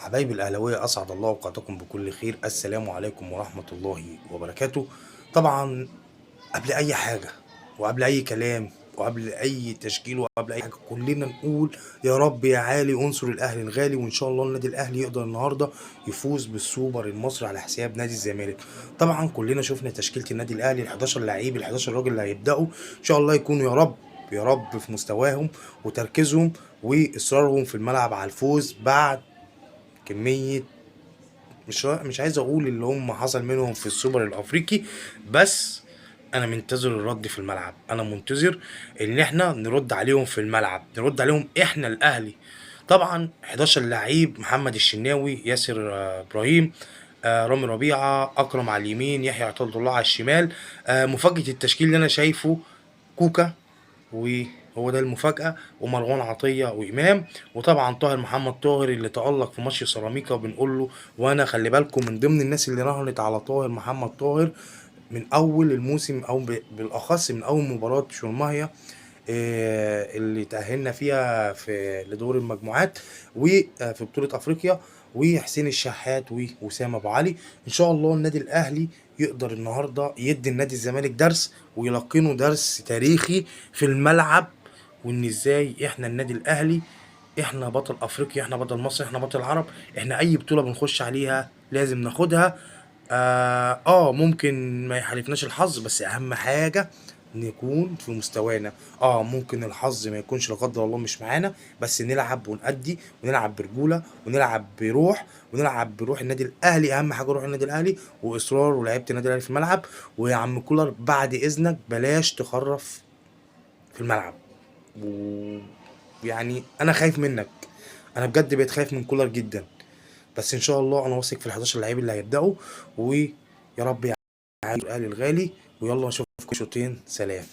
حبايبي الأهلاوية، أسعد الله أوقاتكم بكل خير. السلام عليكم ورحمة الله وبركاته. طبعا قبل أي حاجة وقبل أي كلام وقبل أي تشكيل وقبل أي حاجة، كلنا نقول يا رب يا عالي انصر الأهلي الغالي، وإن شاء الله النادي الأهلي يقدر النهاردة يفوز بالسوبر المصري على حساب نادي الزمالك. طبعا كلنا شفنا تشكيلة النادي الأهلي، ال 11 لعيب، ال 11 راجل اللي هيبدأوا إن شاء الله يكونوا يا رب يا رب في مستواهم وتركيزهم وإصرارهم في الملعب على الفوز بعد كمية، مش عايز اقول اللي هم حصل منهم في السوبر الافريقي، بس انا منتظر الرد في الملعب. انا منتظر ان احنا نرد عليهم في الملعب، نرد عليهم احنا الاهلي. طبعا 11 لعيب: محمد الشناوي، ياسر ابراهيم، رامي ربيعه، اكرم على اليمين، يحيى عطية الله على الشمال. مفاجأة التشكيل اللي انا شايفه كوكا، وهو ده المفاجأة، ومروان عطية وإمام، وطبعا طاهر محمد طاهر اللي تألق في ماتش سيراميكا، وبنقول له وأنا خلي بالكم من ضمن الناس اللي راهنت على طاهر محمد طاهر من أول الموسم، أو بالأخص من أول مباراة شورماهيا اللي تأهلنا فيها في لدور المجموعات وفي بطولة أفريقيا، وحسين الشحات ووسام أبو علي. إن شاء الله النادي الأهلي يقدر النهاردة يدي النادي الزمالك درس ويلقنه درس تاريخي في الملعب، وإن إزاي إحنا النادي الأهلي إحنا بطل أفريقيا، إحنا بطل مصر، إحنا بطل العرب. إحنا أي بطولة بنخش عليها لازم ناخدها. ممكن ما يحالفناش الحظ، بس اهم حاجة نكون في مستوانا. ممكن الحظ ما يكونش لا قدر الله مش معانا، بس نلعب ونأدي ونلعب برجولة ونلعب بروح ونلعب بروح النادي الاهلي. اهم حاجة روح النادي الاهلي واصرار ولاعيبة النادي الاهلي في الملعب. ويا عم كولر بعد اذنك بلاش تخرف في الملعب، ويعني انا خايف منك، انا بجد بقيت خايف من كولر جدا. بس ان شاء الله انا واثق في ال 11 لعيب اللي هيبداوا، ويا رب يا الاهلي الغالي. ويلا نشوفكم شوطين. سلام.